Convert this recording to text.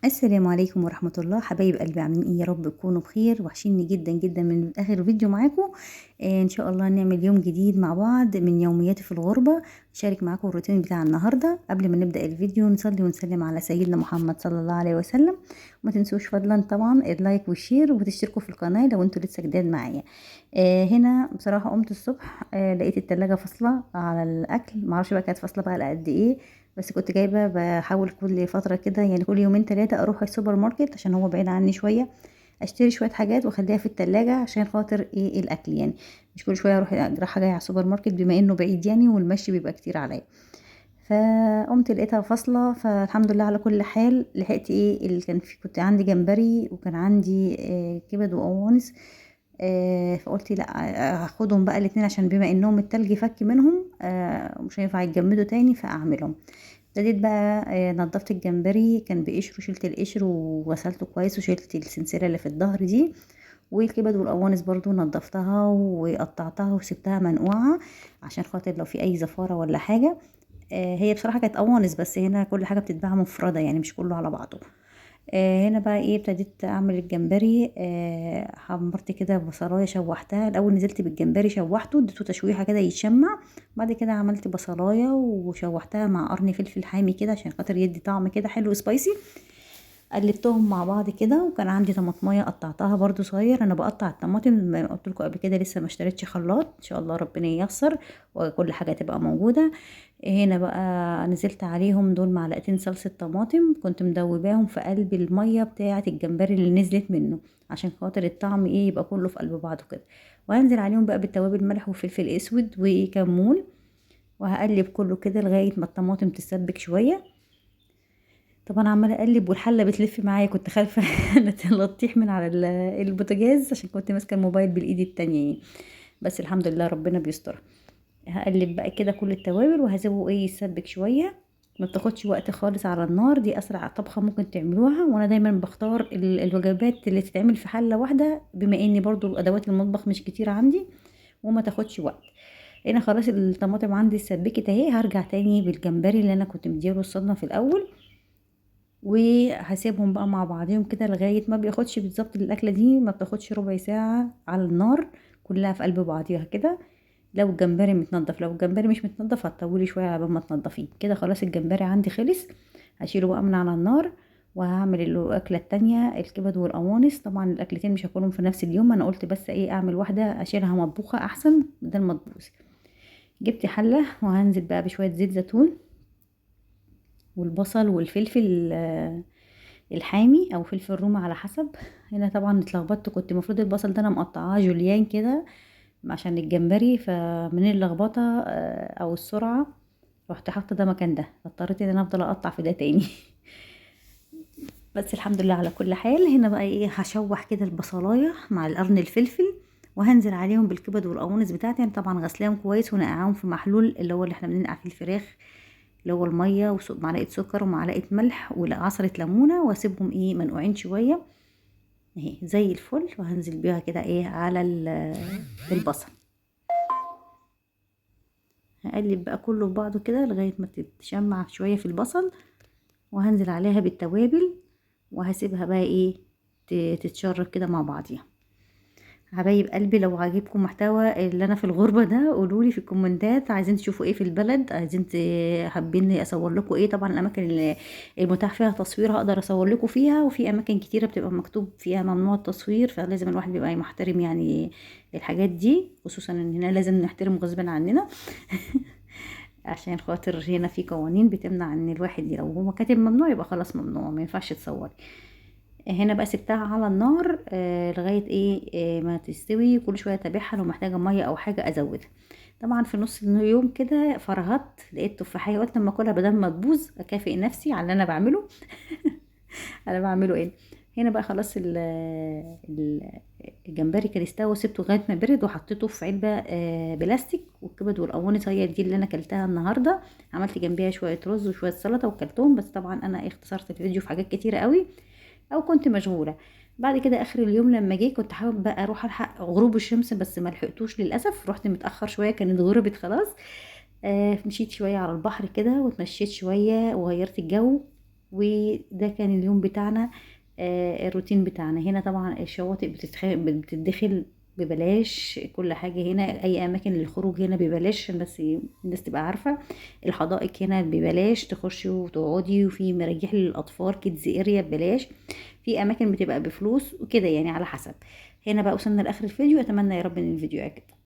السلام عليكم ورحمة الله حبايب قلبي، عاملين ايه؟ يا رب تكونوا بخير. وحشيني جدا جدا من اخر فيديو معاكم. ان شاء الله نعمل يوم جديد مع بعض من يومياتي في الغربة. شارك معاكم الروتين بتاع النهاردة. قبل ما نبدأ الفيديو نصلي ونسلم على سيدنا محمد صلى الله عليه وسلم. وما تنسوش فضلا طبعا اللايك والشير وتشتركوا في القناة لو انتوا لسه جداد معايا. هنا بصراحة قمت الصبح، لقيت التلاجة فاصلة على الاكل، معرفش بقى كانت فاصلة بقى لقد ايه. بس كنت جايبه، بحاول كل فتره كده يعني كل يومين ثلاثه اروح السوبر ماركت عشان هو بعيد عني شويه، اشتري شويه حاجات واخليها في التلاجة عشان خاطر ايه الاكل يعني. مش كل شويه اروح رايحه جايه على السوبر ماركت بما انه بعيد يعني، والمشي بيبقى كتير عليا. فقمت لقيتها فاصله، فالحمد لله على كل حال. لحقت ايه اللي كان في، كنت عندي جمبري وكان عندي كبد وقوانص. فقلت لا، هاخدهم بقى الاتنين عشان بما انهم التلج فك منهم، مش هينفع يتجمدوا تاني فاعملهم. ابتديت بقى، نضفت الجمبري كان بقشره، شلت القشر وغسلته كويس وشلت السلسله اللي في الظهر دي. والكبد والقوانص برضو نضفتها وقطعتها وسبتها منقوعه عشان خاطر لو في اي زفاره ولا حاجه. هي بصراحه كانت قوانص، بس هنا كل حاجه بتتباع مفرده يعني مش كله على بعضه. هنا بقى ايه، ابتديت اعمل الجمبري. حمرت كده بصلايه شوحتها الاول، نزلت بالجمبري شوحته اديته تشويحه كده يتشمع. بعد كده عملت بصلايه وشوحتها مع قرن فلفل حامي كده عشان خاطر يدي طعم كده حلو سبايسي. قلبتهم مع بعض كده، وكان عندي طماطمايه قطعتها برضو صغير. انا بقطع الطماطم ما قلت لكم قبل كده، لسه ما اشتريتش خلاط، ان شاء الله ربنا ييسر وكل حاجه تبقى موجوده. هنا بقى نزلت عليهم دول معلقتين صلصه طماطم، كنت مدوباهم في قلب الميه بتاعه الجمبري اللي نزلت منه عشان خاطر الطعم ايه يبقى كله في قلب بعضه كده. وهنزل عليهم بقى بالتوابل، ملح وفلفل اسود وكمون. وهقلب كله كده لغايه ما الطماطم تسبك شويه. طبعا عماله اقلب والحله بتلف معايا، كنت خايفه لا تطيح من على البوتاجاز عشان كنت ماسكه الموبايل بالايد التانية يعني. بس الحمد لله ربنا بيستر. هقلب بقى كده كل التوابل وهسيبه ايه يسبك شويه. ما بتاخدش وقت خالص على النار، دي اسرع طبخه ممكن تعملوها. وانا دايما بختار الوجبات اللي تتعمل في حله واحده بما اني برضو ادوات المطبخ مش كتير عندي وما تاخدش وقت. هنا خلاص الطماطم عندي اتسبكت اهي، هرجع تاني بالجمبري اللي انا كنت مديله الصدمه في الاول. وهسيبهم بقى مع بعضهم كده لغاية ما بياخدش بالظبط، الأكلة دي ما بتاخدش ربع ساعة على النار، كلها في قلب بعضيها كده. لو الجمبري متنضف، لو الجمبري مش متنضف هتطولي شوية على ما تنضفيه كده. خلاص الجمبري عندي خلص، هشيله بقى من على النار. وهعمل الأكلة التانية الكبد والقوانص. طبعا الأكلتين مش هاكلهم في نفس اليوم، أنا قلت بس ايه أعمل واحدة أشيلها مطبوخة أحسن بدل مطبوخ. جبت حلة وهنزل بقى بشوية زيت زيتون والبصل والفلفل الحامي او فلفل رومي على حسب. هنا طبعا اتلخبطت، كنت المفروض البصل ده انا مقطعاه جوليان كده عشان الجمبري، فمن اللخبطه او السرعه رحت حاطه ده مكان ده، فاضطريت ان انا افضل اقطع في ده تاني. بس الحمد لله على كل حال. هنا بقى ايه، هشوح كده البصلايه مع القرن الفلفل، وهنزل عليهم بالكبد والقوانص بتاعتي. انا طبعا غسلاهم كويس ونقعهم في محلول اللي هو اللي احنا بننقع فيه الفراخ، اللي هو الميه ومعلقه سكر ومعلقه ملح وعصره ليمونه، واسيبهم ايه منقوعين شويه اهي زي الفل. وهنزل بيها كده ايه على البصل. هقلب بقى كله في بعضه كده لغايه ما تتشمع شويه في البصل. وهنزل عليها بالتوابل وهسيبها بقى ايه تتشرب كده مع بعضيها. حبايب قلبي، لو عجبكم محتوى اللي انا في الغربه ده قولولي في الكومنتات، عايزين تشوفوا ايه في البلد، عايزين حابين اصور لكم ايه. طبعا الاماكن اللي المتاح فيها تصوير هقدر اصور لكم فيها، وفي اماكن كتيره بتبقى مكتوب فيها ممنوع التصوير، فلازم الواحد بيبقى محترم يعني الحاجات دي، خصوصا ان هنا لازم نحترم غصبا عننا. عشان خاطر هنا في قوانين بتمنع ان الواحد لو هو كاتب ممنوع يبقى خلاص ممنوع، ما ينفعش تصوري. هنا بقى سبتها على النار لغايه ايه ما تستوي. كل شويه اتابعها، لو محتاجه ميه او حاجه ازودها. طبعا في نص اليوم كده فرغت لقيت تفاحيه، قلت لما اكلها بدل ما تبوظ اكافئ نفسي على اللي انا بعمله. انا بعمله ايه. هنا بقى خلاص الجمبري كان استوى وسبته لغايه ما برد، وحطيته في علبه بلاستيك. والكبد والقوانص هي دي اللي انا اكلتها النهارده. عملت جنبيها شويه رز وشويه سلطه وكلتهم، بس طبعا انا اختصرت الفيديو في حاجات كتيره قوي او كنت مشغوله. بعد كده اخر اليوم لما جه كنت حابب بقى اروح الحق غروب الشمس، بس ما لحقتوش للاسف، رحت متاخر شويه كانت غربت خلاص. مشيت شويه على البحر كده واتمشيت شويه وغيرت الجو. وده كان اليوم بتاعنا، الروتين بتاعنا. هنا طبعا الشواطئ بتدخل ببلاش، كل حاجة هنا، أي أماكن للخروج هنا ببلاش عشان بس الناس تبقى عارفة. الحدائق هنا ببلاش تخشي وتقعدي، وفي مراجيح للأطفال كيدز اريا ببلاش، في أماكن بتبقى بفلوس وكده يعني على حسب. هنا بقى وصلنا لآخر الفيديو، أتمنى يا رب إن الفيديو يعجبكم.